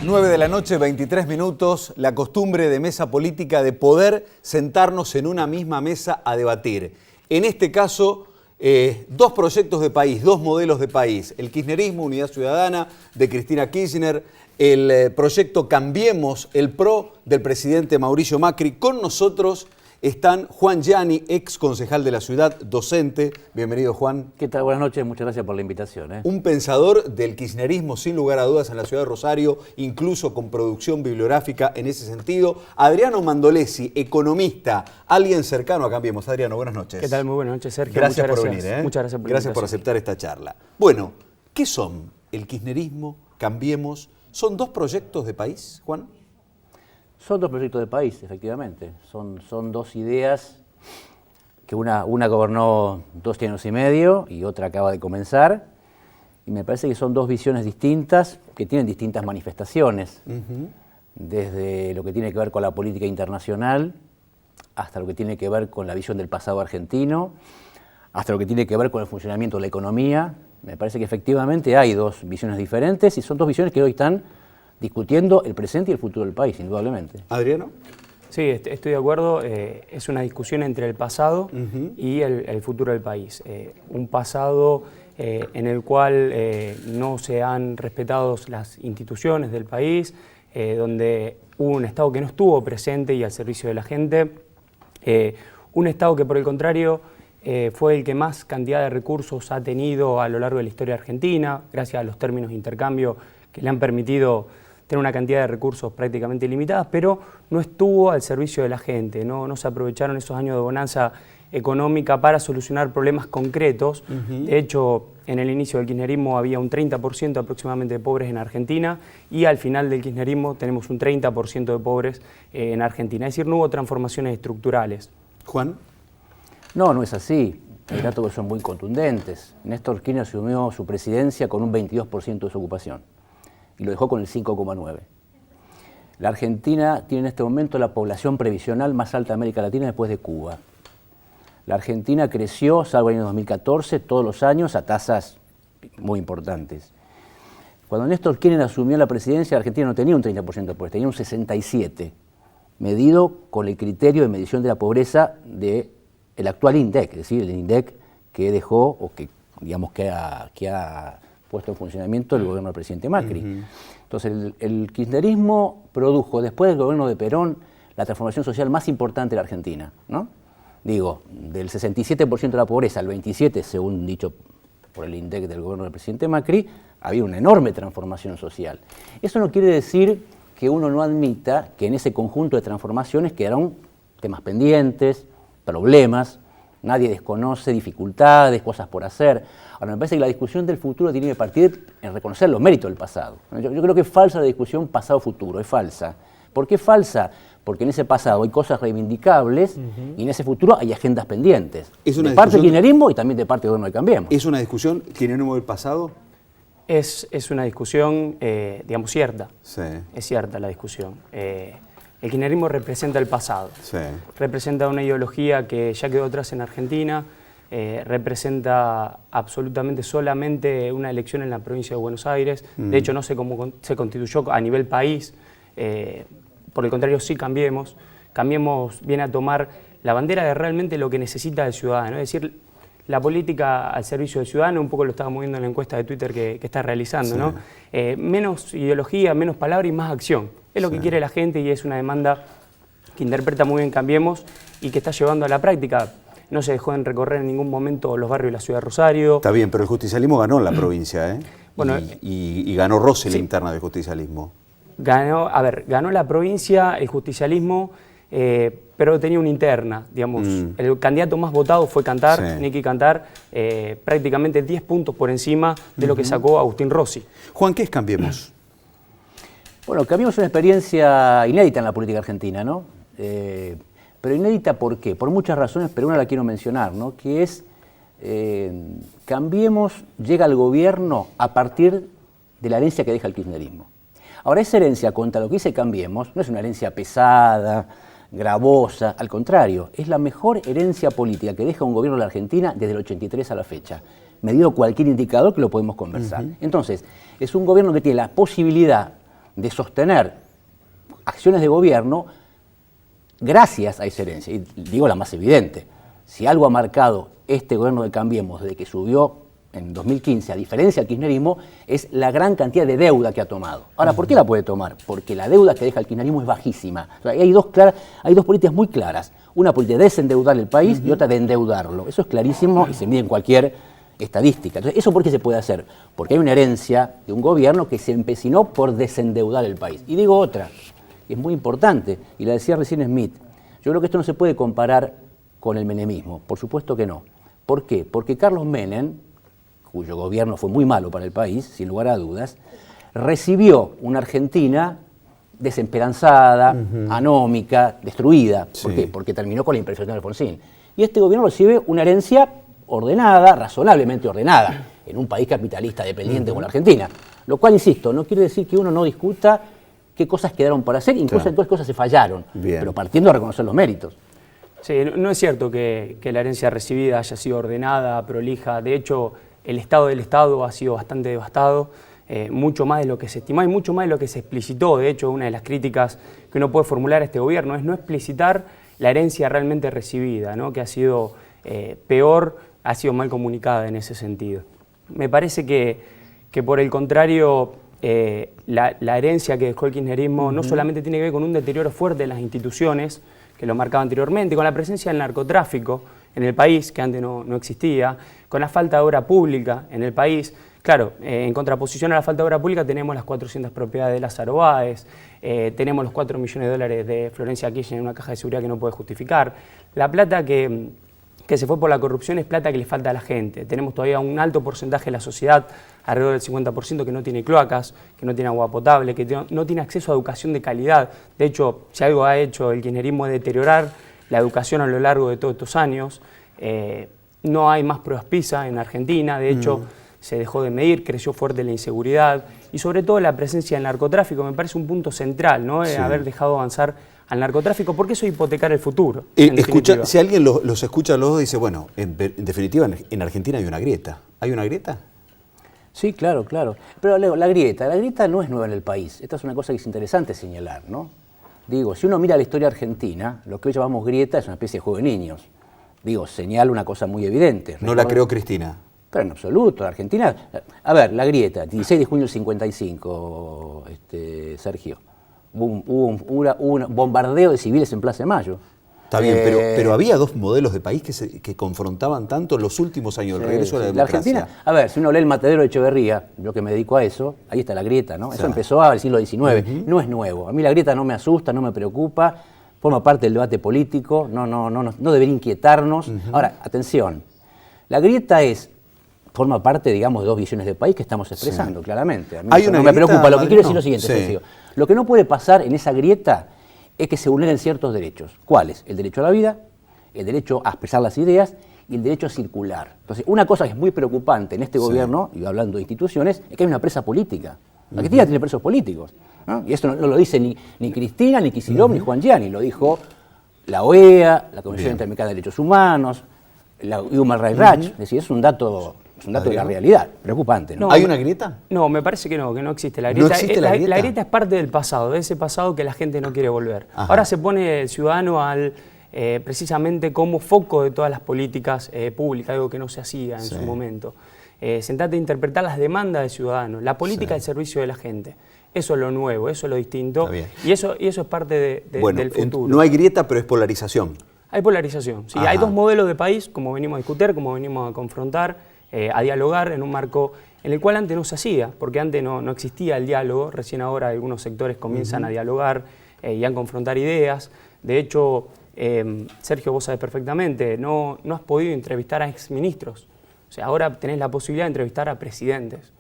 9 de la noche, 23 minutos, la costumbre de mesa política de poder sentarnos en una misma mesa a debatir. En este caso, dos proyectos de país, dos modelos de país. El kirchnerismo, Unidad Ciudadana, de Cristina Kirchner, el proyecto Cambiemos, el PRO del presidente Mauricio Macri. Con nosotros están Juan Gianni, ex concejal de la ciudad, docente. Bienvenido, Juan. ¿Qué tal? Buenas noches, muchas gracias por la invitación. Un pensador del kirchnerismo, sin lugar a dudas, en la ciudad de Rosario, incluso con producción bibliográfica en ese sentido. Adriano Mandolesi, economista, alguien cercano a Cambiemos. Adriano, buenas noches. ¿Qué tal? Muy buenas noches, Sergio. Gracias por venir. Muchas gracias por Gracias por aceptar esta charla. Bueno, ¿qué son el kirchnerismo, Cambiemos? ¿Son dos proyectos de país, Juan? Son dos proyectos de país, efectivamente. Son dos ideas que una gobernó 2 años y medio y otra acaba de comenzar. Y me parece que son dos visiones distintas que tienen distintas manifestaciones. Desde lo que tiene que ver con la política internacional, hasta lo que tiene que ver con la visión del pasado argentino, hasta lo que tiene que ver con el funcionamiento de la economía. Me parece que efectivamente hay dos visiones diferentes y son dos visiones que hoy están discutiendo el presente y el futuro del país, indudablemente. ¿Adriano? Sí, estoy de acuerdo. Es una discusión entre el pasado y el futuro del país. Un pasado en el cual no se han respetado las instituciones del país, donde hubo un Estado que no estuvo presente y al servicio de la gente. Un Estado que, por el contrario, fue el que más cantidad de recursos ha tenido a lo largo de la historia argentina, gracias a los términos de intercambio que le han permitido tener una cantidad de recursos prácticamente ilimitadas, pero no estuvo al servicio de la gente, no se aprovecharon esos años de bonanza económica para solucionar problemas concretos. De hecho, en el inicio del kirchnerismo había un 30% aproximadamente de pobres en Argentina y al final del kirchnerismo tenemos un 30% de pobres en Argentina. Es decir, no hubo transformaciones estructurales. Juan. No es así. Hay datos que son muy contundentes. Néstor Kirchner asumió su presidencia con un 22% de su ocupación y lo dejó con el 5,9%. La Argentina tiene en este momento la población previsional más alta de América Latina después de Cuba. La Argentina creció, salvo el año 2014, todos los años a tasas muy importantes. Cuando Néstor Kirchner asumió la presidencia, la Argentina no tenía un 30% de pobreza, tenía un 67%, medido con el criterio de medición de la pobreza del actual INDEC, es decir, el INDEC que dejó, o que digamos que ha puesto en funcionamiento el gobierno del presidente Macri. Entonces, el kirchnerismo produjo, después del gobierno de Perón, la transformación social más importante de la Argentina, ¿no? Digo, del 67% de la pobreza al 27%, según dicho por el INDEC del gobierno del presidente Macri, había una enorme transformación social. Eso no quiere decir que uno no admita que en ese conjunto de transformaciones quedaron temas pendientes, problemas. Nadie desconoce dificultades, cosas por hacer. Ahora, me parece que la discusión del futuro tiene que partir en reconocer los méritos del pasado. Yo creo que es falsa la discusión pasado-futuro, es falsa. ¿Por qué es falsa? Porque en ese pasado hay cosas reivindicables y en ese futuro hay agendas pendientes. De parte del kirchnerismo y también de parte del gobierno de Cambiemos. ¿Es una discusión kirchnerismo del pasado? Es una discusión, digamos, cierta. Sí. Es cierta la discusión. El kirchnerismo representa el pasado, representa una ideología que ya quedó atrás en Argentina, representa absolutamente solamente una elección en la provincia de Buenos Aires. De hecho, no sé cómo se constituyó a nivel país, por el contrario sí Cambiemos. Cambiemos viene a tomar la bandera de realmente lo que necesita el ciudadano, es decir, la política al servicio del ciudadano, un poco lo estábamos viendo en la encuesta de Twitter que está realizando, ¿no? Menos ideología, menos palabra y más acción. Es lo que quiere la gente y es una demanda que interpreta muy bien Cambiemos y que está llevando a la práctica. No se dejó de recorrer en ningún momento los barrios de la ciudad de Rosario. Está bien, pero el justicialismo ganó en la provincia, ¿eh? Bueno, y ganó Rossi la interna del justicialismo. Ganó la provincia, el justicialismo, pero tenía una interna, digamos. El candidato más votado fue Cantar, Nicky Cantar, prácticamente 10 puntos por encima de lo que sacó Agustín Rossi. Juan, ¿qué es Cambiemos? Bueno, Cambiemos es una experiencia inédita en la política argentina, ¿no? Pero inédita ¿por qué? Por muchas razones, pero una la quiero mencionar, ¿no? Que es, Cambiemos llega al gobierno a partir de la herencia que deja el kirchnerismo. Ahora, esa herencia contra lo que dice Cambiemos no es una herencia pesada, gravosa, al contrario, es la mejor herencia política que deja un gobierno de la Argentina desde el 83 a la fecha, medido cualquier indicador que lo podemos conversar. Entonces, es un gobierno que tiene la posibilidad de sostener acciones de gobierno gracias a esa herencia. Y digo la más evidente, si algo ha marcado este gobierno de Cambiemos desde que subió en 2015, a diferencia del kirchnerismo, es la gran cantidad de deuda que ha tomado. Ahora, ¿por qué la puede tomar? Porque la deuda que deja el kirchnerismo es bajísima. O sea, hay dos políticas muy claras. Una política de desendeudar el país y otra de endeudarlo. Eso es clarísimo y se mide en cualquier estadística. Entonces, ¿eso por qué se puede hacer? Porque hay una herencia de un gobierno que se empecinó por desendeudar el país. Y digo otra, que es muy importante, y la decía recién Smith. Yo creo que esto no se puede comparar con el menemismo. Por supuesto que no. ¿Por qué? Porque Carlos Menem, cuyo gobierno fue muy malo para el país, sin lugar a dudas, recibió una Argentina desesperanzada, anómica, destruida. ¿Por qué? Porque terminó con la imperfección de Alfonsín. Y este gobierno recibe una herencia ordenada, razonablemente ordenada, en un país capitalista dependiente como la Argentina. Lo cual, insisto, no quiere decir que uno no discuta qué cosas quedaron por hacer, incluso en qué cosas se fallaron, pero partiendo de reconocer los méritos. Sí, no es cierto que la herencia recibida haya sido ordenada, prolija. De hecho, el estado del Estado ha sido bastante devastado, mucho más de lo que se estimó y mucho más de lo que se explicitó. De hecho, una de las críticas que uno puede formular a este gobierno es no explicitar la herencia realmente recibida, ¿no? Que ha sido peor, ha sido mal comunicada en ese sentido. Me parece que por el contrario, la herencia que dejó el kirchnerismo no solamente tiene que ver con un deterioro fuerte de las instituciones, que lo marcaba anteriormente, con la presencia del narcotráfico en el país, que antes no existía, con la falta de obra pública en el país. Claro, en contraposición a la falta de obra pública tenemos las 400 propiedades de Lázaro Báez, tenemos los 4 millones de dólares de Florencia Kirchner en una caja de seguridad que no puede justificar. La plata que se fue por la corrupción es plata que le falta a la gente. Tenemos todavía un alto porcentaje de la sociedad, alrededor del 50%, que no tiene cloacas, que no tiene agua potable, que no tiene acceso a educación de calidad. De hecho, si algo ha hecho el kirchnerismo es deteriorar la educación a lo largo de todos estos años. No hay más pruebas PISA en Argentina, de hecho se dejó de medir, creció fuerte la inseguridad y sobre todo la presencia del narcotráfico me parece un punto central, ¿no? Haber dejado avanzar al narcotráfico, porque eso es hipotecar el futuro. Si alguien los escucha a los dos, dice, bueno, en definitiva en Argentina hay una grieta. ¿Hay una grieta? Sí, claro. Pero Leo, la grieta no es nueva en el país. Esta es una cosa que es interesante señalar, ¿no? Digo, si uno mira la historia argentina, lo que hoy llamamos grieta es una especie de juego de niños. Digo, señala una cosa muy evidente. No la creó Cristina. Pero en absoluto, la Argentina... A ver, la grieta, 16 de junio del 55, Sergio. Hubo un bombardeo de civiles en Plaza de Mayo. Está bien, pero había dos modelos de país que confrontaban tanto en los últimos años, el regreso a la democracia. La Argentina, a ver, si uno lee el matadero de Echeverría, yo que me dedico a eso, ahí está la grieta, ¿no? Eso empezó al siglo XIX, no es nuevo. A mí la grieta no me asusta, no me preocupa, forma parte del debate político, no debería inquietarnos. Ahora, atención, la grieta forma parte, digamos, de dos visiones de país que estamos expresando, claramente. A mí no me preocupa. Lo que quiero decir es lo siguiente, Sergio. Lo que no puede pasar en esa grieta es que se vulneren ciertos derechos. ¿Cuáles? El derecho a la vida, el derecho a expresar las ideas y el derecho a circular. Entonces, una cosa que es muy preocupante en este gobierno, y hablando de instituciones, es que hay una presa política. La Argentina tiene presos políticos, ¿no? Y esto no lo dice ni Cristina, ni Kicillof, ni Juan Gianni, lo dijo la OEA, la Comisión Interamericana de Derechos Humanos, la Human Rights Watch. Es decir, es un dato de la realidad, preocupante, ¿no? ¿Hay una grieta? No, me parece que no existe la grieta. ¿No existe la grieta? La grieta es parte del pasado, de ese pasado que la gente no quiere volver. Ahora se pone el ciudadano precisamente como foco de todas las políticas públicas, algo que no se hacía en su momento. Se trata de interpretar las demandas del ciudadano, la política al servicio de la gente. Eso es lo nuevo, eso es lo distinto, y eso es parte del futuro. No hay grieta, pero es polarización. Hay polarización, sí. Hay dos modelos de país, como venimos a discutir, como venimos a confrontar, a dialogar en un marco en el cual antes no se hacía, porque antes no existía el diálogo, recién ahora algunos sectores comienzan a dialogar y a confrontar ideas. De hecho, Sergio, vos sabés perfectamente, no has podido entrevistar a exministros. O sea, ahora tenés la posibilidad de entrevistar a presidentes.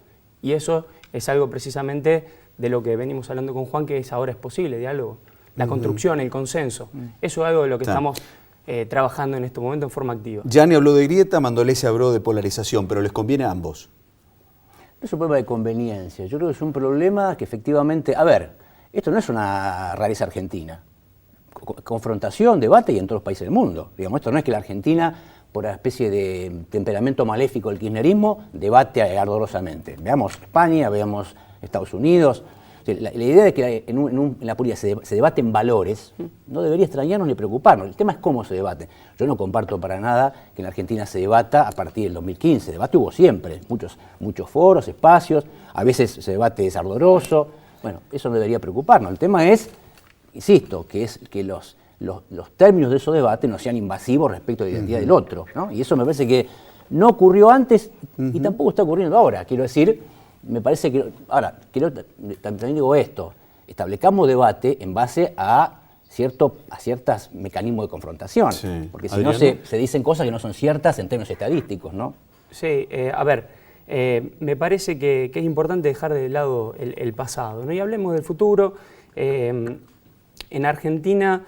Y eso es algo precisamente de lo que venimos hablando con Juan, que ahora es posible, diálogo. La construcción, el consenso. Eso es algo de lo que estamos trabajando en este momento en forma activa. Gianni habló de grieta, Mandolese habló de polarización, pero les conviene a ambos. No es un problema de conveniencia, yo creo que es un problema que efectivamente... A ver, esto no es una rareza argentina. Confrontación, debate y en todos los países del mundo. Digamos, esto no es que la Argentina, por una especie de temperamento maléfico del kirchnerismo, debate ardorosamente. Veamos España, veamos Estados Unidos. La idea de que en la política se debaten valores no debería extrañarnos ni preocuparnos. El tema es cómo se debate. Yo no comparto para nada que en la Argentina se debata a partir del 2015. Debate hubo siempre, muchos foros, espacios, a veces se debate es ardoroso. Bueno, eso no debería preocuparnos. El tema es, insisto, que los términos de esos debates no sean invasivos respecto de la identidad del otro, ¿no? Y eso me parece que no ocurrió antes y tampoco está ocurriendo ahora. Quiero decir, me parece que... Ahora, también digo esto, establezcamos debate en base a ciertos mecanismos de confrontación, sí. Porque si no se dicen cosas que no son ciertas en términos estadísticos, ¿no? Sí, a ver, me parece que es importante dejar de lado el pasado, ¿no? Y hablemos del futuro. En Argentina,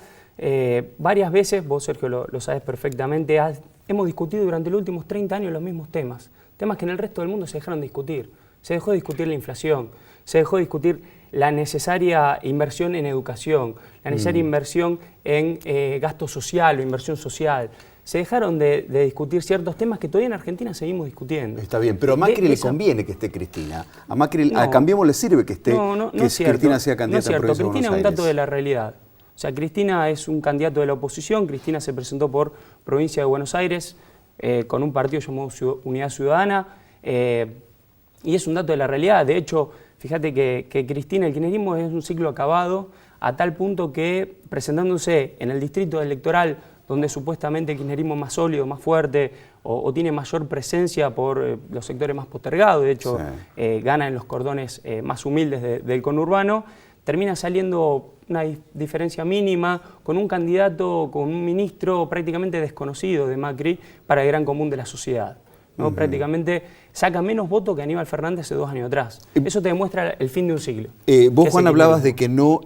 varias veces, vos Sergio lo sabés perfectamente, hemos discutido durante los últimos 30 años los mismos temas que en el resto del mundo se dejaron de discutir. Se dejó de discutir la inflación, se dejó de discutir la necesaria inversión en educación, la necesaria inversión en gasto social o inversión social. Se dejaron de discutir ciertos temas que todavía en Argentina seguimos discutiendo. Está bien, pero a Macri le conviene que esté Cristina. A Macri, a Cambiemos le sirve que esté Cristina sea candidata a Buenos Aires. Cristina es un dato de la la realidad. O sea, Cristina es un candidato de la oposición. Cristina se presentó por provincia de Buenos Aires con un partido llamado Unidad Ciudadana. Y es un dato de la realidad. De hecho, fíjate que Cristina, el kirchnerismo es un ciclo acabado a tal punto que presentándose en el distrito electoral donde supuestamente el kirchnerismo es más sólido, más fuerte o tiene mayor presencia por los sectores más postergados, de hecho gana en los cordones más humildes del conurbano, termina saliendo una diferencia mínima con un candidato, con un ministro prácticamente desconocido de Macri para el gran común de la sociedad, ¿no? Prácticamente saca menos votos que Aníbal Fernández hace 2 años atrás. Eso te demuestra el fin de un siglo. Vos, Juan, hablabas de que no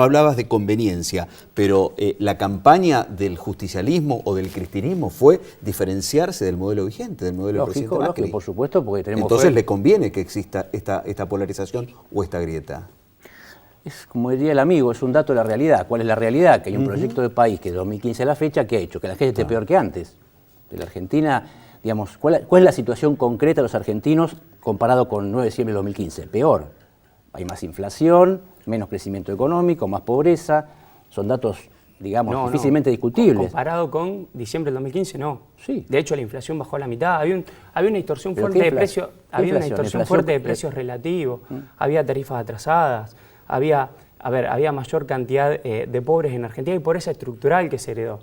hablabas de conveniencia, pero la campaña del justicialismo o del cristinismo fue diferenciarse del modelo vigente, del modelo del presidente Macri. Por supuesto, porque tenemos... Entonces, ¿le conviene que exista esta polarización o esta grieta? Es como diría el amigo, es un dato de la realidad. ¿Cuál es la realidad? Que hay un proyecto de país que de 2015 a la fecha, ¿qué ha hecho? Que la gente esté peor que antes. De la Argentina, digamos, ¿cuál es la situación concreta de los argentinos comparado con 9 de diciembre de 2015? Peor. Hay más inflación, menos crecimiento económico, más pobreza. Son datos, digamos, difícilmente discutibles. Comparado con diciembre del 2015, no. Sí. De hecho, la inflación bajó a la mitad. Había una distorsión fuerte de precios. Había una distorsión fuerte de precios relativos. Había tarifas atrasadas. Había mayor cantidad de pobres en Argentina y pobreza estructural que se heredó.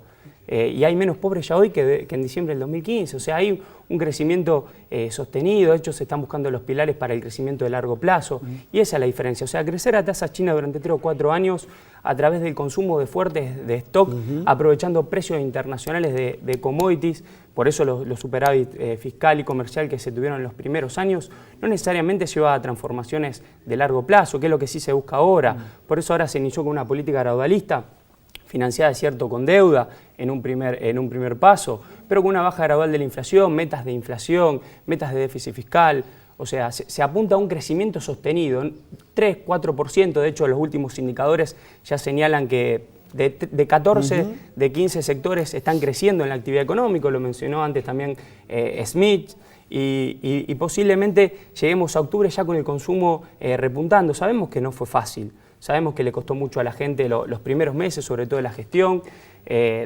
Y hay menos pobres ya hoy que en diciembre del 2015. O sea, hay un crecimiento sostenido. De hecho, se están buscando los pilares para el crecimiento de largo plazo. Y esa es la diferencia. O sea, crecer a tasas chinas durante 3 o 4 años a través del consumo de fuertes de stock, aprovechando precios internacionales de commodities. Por eso los superávit fiscal y comercial que se tuvieron en los primeros años no necesariamente lleva a transformaciones de largo plazo, que es lo que sí se busca ahora. Por eso ahora se inició con una política gradualista, financiada, es cierto, con deuda en un primer paso, pero con una baja gradual de la inflación, metas de déficit fiscal. O sea, se apunta a un crecimiento sostenido, 3, 4%. De hecho, los últimos indicadores ya señalan que de 14 de 15 sectores están creciendo en la actividad económica, lo mencionó antes también Smith, y posiblemente lleguemos a octubre ya con el consumo repuntando. Sabemos que no fue fácil. Sabemos que le costó mucho a la gente los primeros meses, sobre todo la gestión,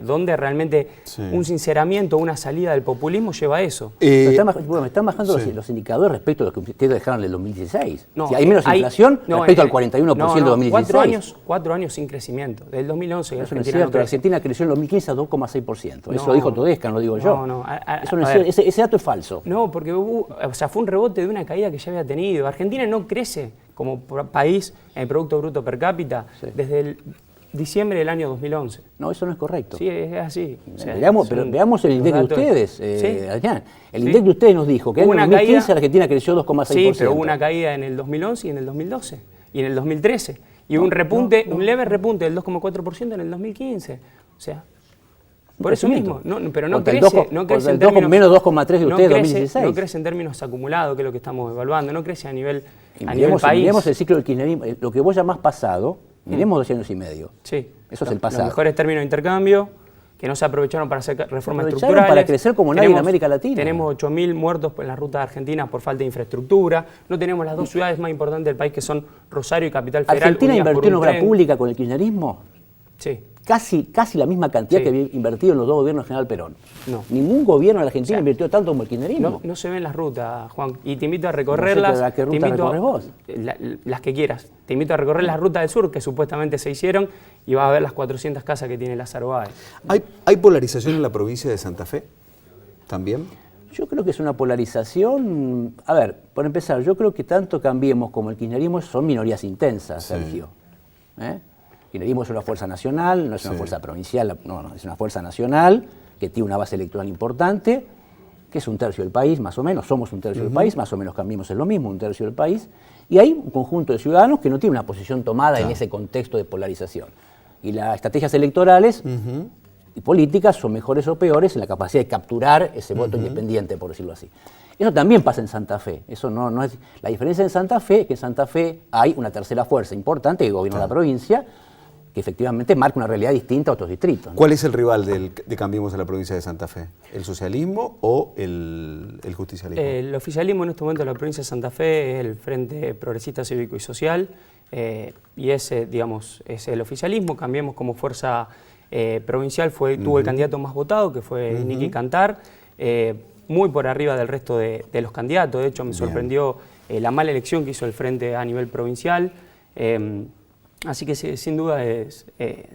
donde realmente un sinceramiento, una salida del populismo lleva a eso. Me están bajando los indicadores respecto a los que ustedes dejaron en el 2016. No, si hay menos inflación respecto al 41% de 2016. 4 años sin crecimiento, desde el 2011. Eso no es cierto, Argentina creció en el 2015 a 2,6%. Eso lo dijo Todesca, no lo digo yo. Eso no es ese dato es falso. No, porque fue un rebote de una caída que ya había tenido. Argentina no crece como país en el Producto Bruto Per Cápita desde el diciembre del año 2011. No, eso no es correcto. Sí, es así. O sea, veamos el INDEC de ustedes. El INDEC de ustedes nos dijo que en el 2015 Argentina creció 2,6%. Sí, pero hubo una caída en el 2011 y en el 2012 y en el 2013. Y un leve repunte del 2,4% en el 2015. O sea, por eso mismo. Pero no crece. No crece en términos, menos 2,3 de ustedes en 2016. No crece en términos acumulados, que es lo que estamos evaluando. No crece a nivel país. Miremos el ciclo del kirchnerismo, lo que vos llamás pasado. Miremos 2 años y medio. Sí. Eso es el pasado. Los mejores términos de intercambio, que no se aprovecharon para hacer reformas aprovecharon estructurales. para crecer como nadie en América Latina. Tenemos 8.000 muertos en la ruta argentina por falta de infraestructura. No tenemos las dos ciudades más importantes del país, que son Rosario y Capital Federal. ¿Argentina invirtió en obra pública con el kirchnerismo? Sí. Casi la misma cantidad Sí. que había invertido en los dos gobiernos de General Perón. No. Ningún gobierno en Argentina invirtió tanto como el kirchnerismo. No se ven las rutas, Juan, y te invito a recorrerlas. ¿A qué ruta recorres vos? Las que quieras. Te invito a recorrer las rutas del sur que supuestamente se hicieron y vas a ver las 400 casas que tiene Lázaro Báez. ¿Hay polarización en la provincia de Santa Fe también? Yo creo que es una polarización. A ver, por empezar, yo creo que tanto Cambiemos como el kirchnerismo son minorías intensas, Sergio. El kirchnerismo es una fuerza nacional, no es una fuerza provincial, no, es una fuerza nacional que tiene una base electoral importante, que es un tercio del país, más o menos, somos un tercio del país, más o menos Cambiemos es lo mismo, un tercio del país, y hay un conjunto de ciudadanos que no tiene una posición tomada en ese contexto de polarización. Y las estrategias electorales y políticas son mejores o peores en la capacidad de capturar ese voto independiente, por decirlo así. Eso también pasa en Santa Fe. Eso no es. La diferencia en Santa Fe es que en Santa Fe hay una tercera fuerza importante que gobierna la provincia, que efectivamente marca una realidad distinta a otros distritos, ¿no? ¿Cuál es el rival de Cambiemos en la provincia de Santa Fe? ¿El socialismo o el justicialismo? El oficialismo en este momento en la provincia de Santa Fe es el Frente Progresista Cívico y Social, y ese, digamos, es el oficialismo. Cambiemos como fuerza provincial, tuvo el candidato más votado, que fue Nicky Cantar, muy por arriba del resto de los candidatos. De hecho, me sorprendió la mala elección que hizo el Frente a nivel provincial. Así que sin duda es,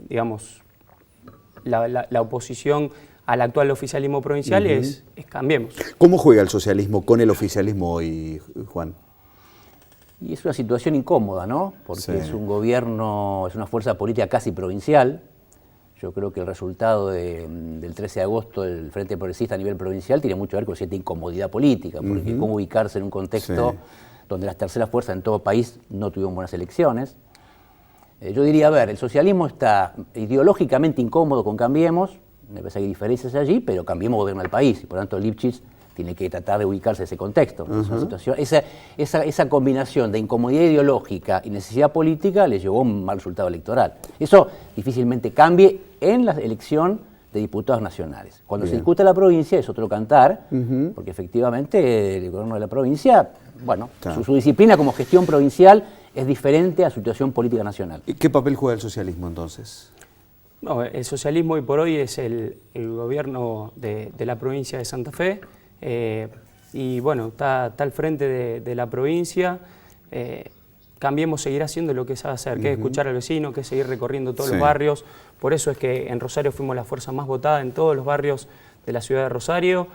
digamos, la oposición al actual oficialismo provincial es Cambiemos. ¿Cómo juega el socialismo con el oficialismo hoy, Juan? Y es una situación incómoda, ¿no? Porque es un gobierno, es una fuerza política casi provincial. Yo creo que el resultado del 13 de agosto del Frente Progresista a nivel provincial tiene mucho que ver con cierta incomodidad política, porque cómo ubicarse en un contexto donde las terceras fuerzas en todo país no tuvieron buenas elecciones. Yo diría, a ver, el socialismo está ideológicamente incómodo con Cambiemos, me parece que hay diferencias allí, pero Cambiemos gobierna el país, y por lo tanto Lipschitz tiene que tratar de ubicarse en ese contexto. Es una situación, esa combinación de incomodidad ideológica y necesidad política le llevó a un mal resultado electoral. Eso difícilmente cambie en la elección de diputados nacionales. Cuando se discute la provincia es otro cantar, porque efectivamente el gobierno de la provincia, bueno, su disciplina como gestión provincial es diferente a su situación política nacional. ¿Qué papel juega el socialismo entonces? No, el socialismo hoy por hoy es el gobierno de la provincia de Santa Fe, y bueno, está al frente de la provincia. Cambiemos seguirá haciendo lo que sabe hacer, que es escuchar al vecino, que es seguir recorriendo todos los barrios. Por eso es que en Rosario fuimos la fuerza más votada en todos los barrios de la ciudad de Rosario,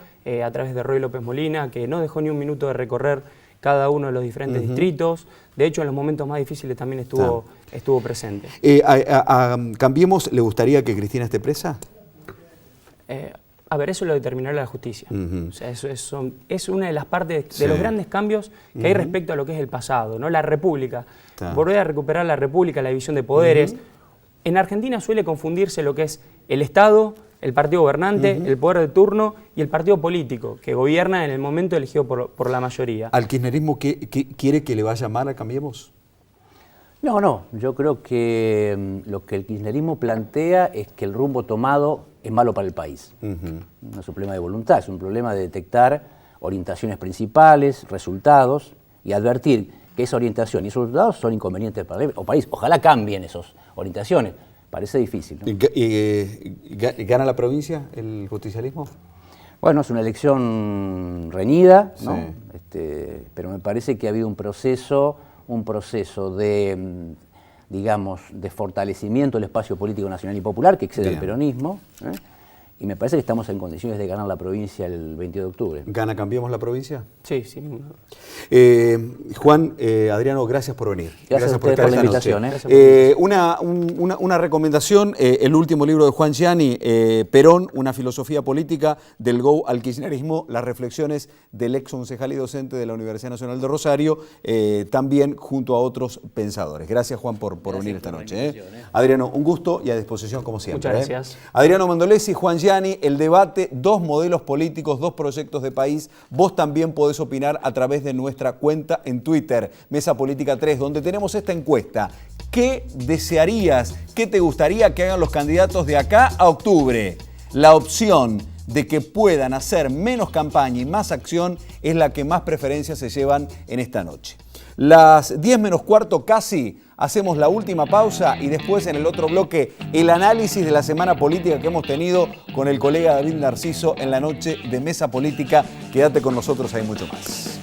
a través de Roy López Molina, que no dejó ni un minuto de recorrer cada uno de los diferentes distritos. De hecho, en los momentos más difíciles también estuvo presente. ¿A Cambiemos le gustaría que Cristina esté presa? A ver, eso lo determinará la justicia. O sea, eso es una de las partes de los grandes cambios que hay respecto a lo que es el pasado, ¿no? La República. Volver a recuperar la República, la división de poderes. En Argentina suele confundirse lo que es el Estado, el partido gobernante, el poder de turno y el partido político, que gobierna en el momento elegido por la mayoría. ¿Al kirchnerismo quiere que le vaya mal a Cambiemos? No, yo creo que lo que el kirchnerismo plantea es que el rumbo tomado es malo para el país. No es un problema de voluntad, es un problema de detectar orientaciones principales, resultados, y advertir que esa orientación y esos resultados son inconvenientes para el país. Ojalá cambien esas orientaciones. Parece difícil, ¿no? ¿Gana la provincia el justicialismo? Bueno, es una elección reñida, ¿no? Pero me parece que ha habido un proceso de, digamos, de fortalecimiento del espacio político nacional y popular que excede el peronismo, y me parece que estamos en condiciones de ganar la provincia el 22 de octubre. ¿Gana Cambiemos la provincia? Sí, sin ninguna duda. Juan, Adriano, gracias por venir. Gracias a ustedes por la invitación. Una recomendación, el último libro de Juan Gianni, Perón, una filosofía política del go al kirchnerismo, las reflexiones del ex concejal y docente de la Universidad Nacional de Rosario, también junto a otros pensadores. Gracias, Juan, por venir esta noche. Adriano, un gusto y a disposición como siempre. Muchas gracias. Adriano Mandolesi, Juan Gianni, el debate, dos modelos políticos, dos proyectos de país. Vos también podés opinar a través de nuestra cuenta en Twitter, Mesa Política 3, donde tenemos esta encuesta. ¿Qué desearías, qué te gustaría que hagan los candidatos de acá a octubre? La opción de que puedan hacer menos campaña y más acción es la que más preferencias se llevan en esta noche. Las 10 menos cuarto casi, hacemos la última pausa y después en el otro bloque el análisis de la semana política que hemos tenido con el colega David Narciso en la noche de Mesa Política. Quédate con nosotros, hay mucho más.